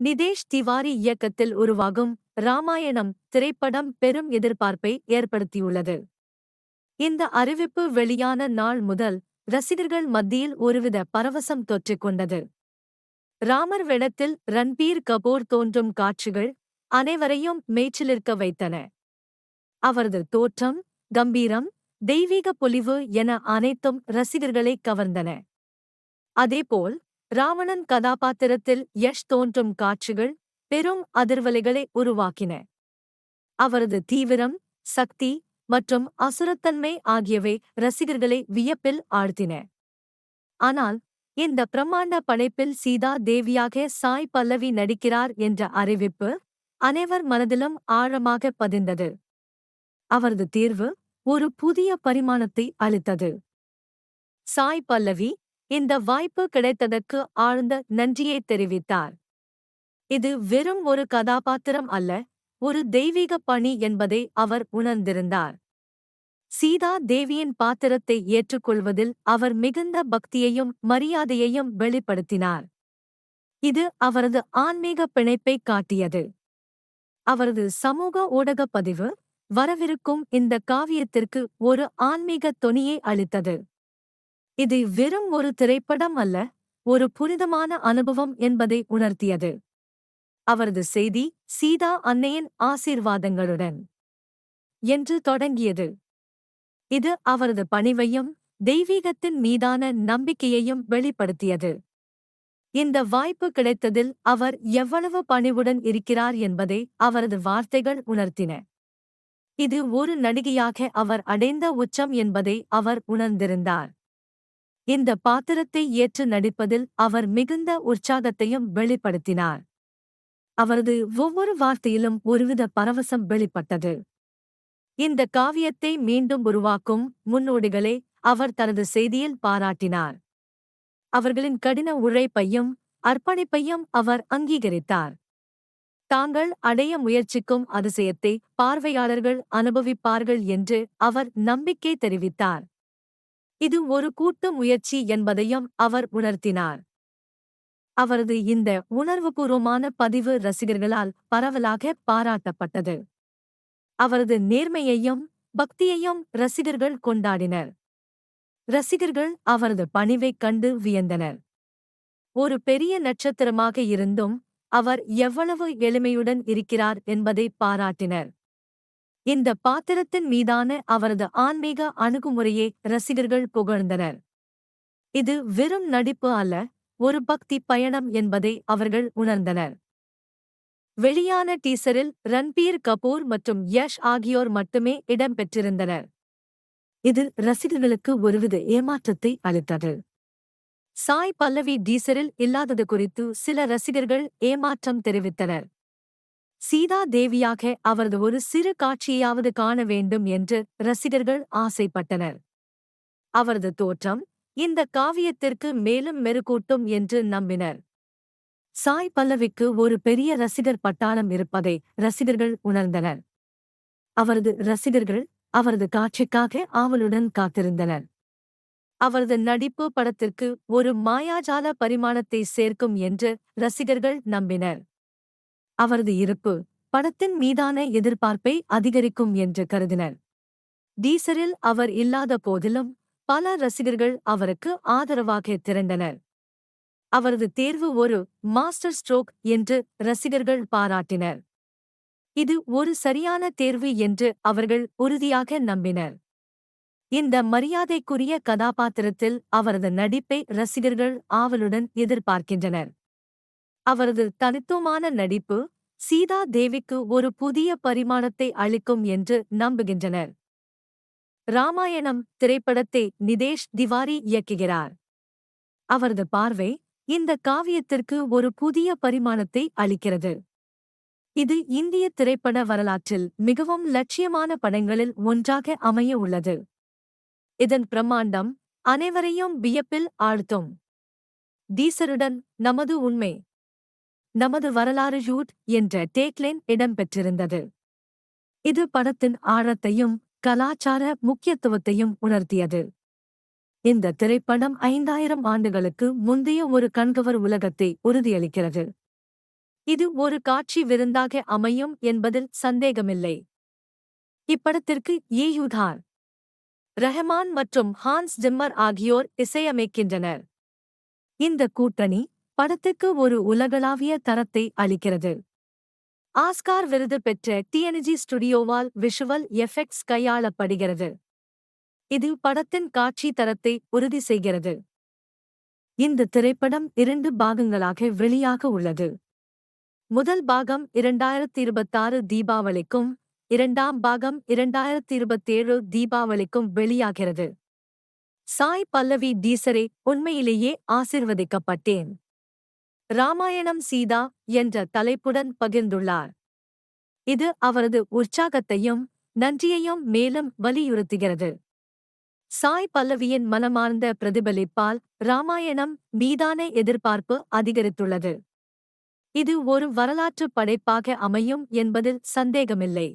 நிதேஷ் திவாரி இயக்கத்தில் உருவாகும் ராமாயணம் திரைப்படம் பெரும் எதிர்பார்ப்பை ஏற்படுத்தியுள்ளது. இந்த அறிவிப்பு வெளியான நாள் முதல் ரசிகர்கள் மத்தியில் ஒருவித பரவசம் தொற்றிக் கொண்டது. ராமர் வேடத்தில் ரன்பீர் கபூர் தோன்றும் காட்சிகள் அனைவரையும் மேய்ச்சிலிருக்க வைத்தன. அவரது தோற்றம், கம்பீரம், தெய்வீக பொலிவு என அனைத்தும் ரசிகர்களை கவர்ந்தன. அதேபோல் ராவணன் கதாபாத்திரத்தில் யஷ் தோன்றும் காட்சிகள் பெரும் அதிர்வலைகளை உருவாக்கின. அவரது தீவிரம், சக்தி மற்றும் அசுரத்தன்மை ஆகியவை ரசிகர்களை வியப்பில் ஆழ்த்தின. ஆனால் இந்த பிரம்மாண்ட படைப்பில் சீதா தேவியாக சாய் பல்லவி நடிக்கிறார் என்ற அறிவிப்பு அனைவர் மனதிலும் ஆழமாக பதிந்தது. அவரது தேர்வு ஒரு புதிய பரிமாணத்தை அளித்தது. சாய் பல்லவி இந்த வாய்ப்பு கிடைத்ததற்கு ஆழ்ந்த நன்றியை தெரிவித்தார். இது வெறும் ஒரு கதாபாத்திரம் அல்ல, ஒரு தெய்வீக பணி என்பதை அவர் உணர்ந்திருந்தார். சீதா தேவியின் பாத்திரத்தை ஏற்றுக்கொள்வதில் அவர் மிகுந்த பக்தியையும் மரியாதையையும் வெளிப்படுத்தினார். இது அவரது ஆன்மீக பிணைப்பை காட்டியது. அவரது சமூக ஊடகப் பதிவு வரவிருக்கும் இந்த காவியத்திற்கு ஒரு ஆன்மீக தொனியை அளித்தது. இது வெறும் ஒரு திரைப்படம் அல்ல, ஒரு புனிதமான அனுபவம் என்பதை உணர்த்தியது. அவரது செய்தி சீதா அன்னையின் ஆசீர்வாதங்களுடன் என்று தொடங்கியது. இது அவரது பணிவையும் தெய்வீகத்தின் மீதான நம்பிக்கையையும் வெளிப்படுத்தியது. இந்த வாய்ப்பு கிடைத்ததில் அவர் எவ்வளவு பணிவுடன் இருக்கிறார் என்பதை அவரது வார்த்தைகள் உணர்த்தின. இது ஒரு நடிகையாக அவர் அடைந்த உச்சம் என்பதை அவர் உணர்ந்திருந்தார். இந்த பாத்திரத்தை ஏற்று நடிப்பதில் அவர் மிகுந்த உற்சாகத்தையும் வெளிப்படுத்தினார். அவரது ஒவ்வொரு வார்த்தையிலும் ஒருவித பரவசம் வெளிப்பட்டது. இந்த காவியத்தை மீண்டும் உருவாக்கும் முன்னோடிகளை அவர் தனது செய்தியில் பாராட்டினார். அவர்களின் கடின உழைப்பையும் அர்ப்பணிப்பையும் அவர் அங்கீகரித்தார். தாங்கள் அடைய முயற்சிக்கும் அதிசயத்தை பார்வையாளர்கள் அனுபவிப்பார்கள் என்று அவர் நம்பிக்கை தெரிவித்தார். இது ஒரு கூட்டு முயற்சி என்பதையும் அவர் உணர்த்தினார். அவரது இந்த உணர்வுபூர்வமான பதிவு ரசிகர்களால் பரவலாக பாராட்டப்பட்டது. அவரது நேர்மையையும் பக்தியையும் ரசிகர்கள் கொண்டாடினர். ரசிகர்கள் அவரது பணிவைக் கண்டு வியந்தனர். ஒரு பெரிய நட்சத்திரமாக இருந்தும் அவர் எவ்வளவு எளிமையுடன் இருக்கிறார் என்பதை பாராட்டினர். இந்த பாத்திரத்தின் மீதான அவரது ஆன்மீக அணுகுமுறையை ரசிகர்கள் புகழ்ந்தனர். இது வெறும் நடிப்பு அல்ல, ஒரு பக்தி பயணம் என்பதை அவர்கள் உணர்ந்தனர். வெளியான டீசரில் ரன்பீர் கபூர் மற்றும் யஷ் ஆகியோர் மட்டுமே இடம்பெற்றிருந்தனர். இது ரசிகர்களுக்கு ஒருவித ஏமாற்றத்தை அளித்தது. சாய் பல்லவி டீசரில் இல்லாதது குறித்து சில ரசிகர்கள் ஏமாற்றம் தெரிவித்தனர். சீதா தேவியாக அவரது ஒரு சிறு காட்சியையாவது காண வேண்டும் என்று ரசிகர்கள் ஆசைப்பட்டனர். அவரது தோற்றம் இந்த காவியத்திற்கு மேலும் மெருகூட்டும் என்று நம்பினர். சாய் பல்லவிக்கு ஒரு பெரிய ரசிகர் பட்டாளம் இருப்பதை ரசிகர்கள் உணர்ந்தனர். அவரது ரசிகர்கள் அவரது காட்சிக்காக ஆவலுடன் காத்திருந்தனர். அவரது நடிப்பு படத்திற்கு ஒரு மாயாஜால பரிமாணத்தை சேர்க்கும் என்று ரசிகர்கள் நம்பினர். அவரது இருப்பு படத்தின் மீதான எதிர்பார்ப்பை அதிகரிக்கும் என்று கருதினர். டீசரில் அவர் இல்லாத போதிலும் பல ரசிகர்கள் அவருக்கு ஆதரவாக திரண்டனர். அவரது தேர்வு ஒரு மாஸ்டர் ஸ்ட்ரோக் என்று ரசிகர்கள் பாராட்டினர். இது ஒரு சரியான தேர்வு என்று அவர்கள் உறுதியாக நம்பினர். இந்த மரியாதைக்குரிய கதாபாத்திரத்தில் அவரது நடிப்பை ரசிகர்கள் ஆவலுடன் எதிர்பார்க்கின்றனர். அவரது தனித்துவமான நடிப்பு சீதா தேவிக்கு ஒரு புதிய பரிமாணத்தை அளிக்கும் என்று நம்புகின்றனர். ராமாயணம் திரைப்படத்தை நிதேஷ் திவாரி இயக்குகிறார். அவரது பார்வை இந்த காவியத்திற்கு ஒரு புதிய பரிமாணத்தை அளிக்கிறது. இது இந்திய திரைப்பட வரலாற்றில் மிகவும் லட்சியமான படங்களில் ஒன்றாக அமைய உள்ளது. இதன் பிரம்மாண்டம் அனைவரையும் வியப்பில் ஆழ்த்தும். டீசருடன் நமது உண்மை, நமது வரலாறு ஷூட் என்ற டேக்லைன் இடம்பெற்றிருந்தது. இது படத்தின் ஆழத்தையும் கலாச்சார முக்கியத்துவத்தையும் உணர்த்தியது. இந்த திரைப்படம் 5000 ஆண்டுகளுக்கு முந்தைய ஒரு கண்கவர் உலகத்தை உறுதியளிக்கிறது. இது ஒரு காட்சி விருந்தாக அமையும் என்பதில் சந்தேகமில்லை. இப்படத்திற்கு ஏ.யு.தார் ரஹ்மான் மற்றும் ஹான்ஸ் ஜிம்மர் ஆகியோர் இசையமைக்கின்றனர். இந்த கூட்டணி படத்துக்கு ஒரு உலகளாவிய தரத்தை அளிக்கிறது. ஆஸ்கார் விருது பெற்ற டிஎன்ஜி ஸ்டுடியோவால் விஷுவல் எஃபெக்ட்ஸ் கையாளப்படுகிறது. இது படத்தின் காட்சி தரத்தை உறுதி செய்கிறது. இந்த திரைப்படம் 2 பாகங்களாக வெளியாக உள்ளது. முதல் பாகம் 2026 தீபாவளிக்கும், இரண்டாம் பாகம் 2027 தீபாவளிக்கும் வெளியாகிறது. சாய் பல்லவி டீசரே உண்மையிலேயே ஆசிர்வதிக்கப்பட்டேன். ராமாயணம் சீதா என்ற தலைப்புடன் பகிர்ந்துள்ளார். இது அவரது உற்சாகத்தையும் நன்றியையும் மேலும் வலியுறுத்துகிறது. சாய் பல்லவியின் மனமார்ந்த பிரதிபலிப்பால் ராமாயணம் மீதான எதிர்பார்ப்பு அதிகரித்துள்ளது. இது ஒரு வரலாற்றுப் படைப்பாக அமையும் என்பதில் சந்தேகமில்லை.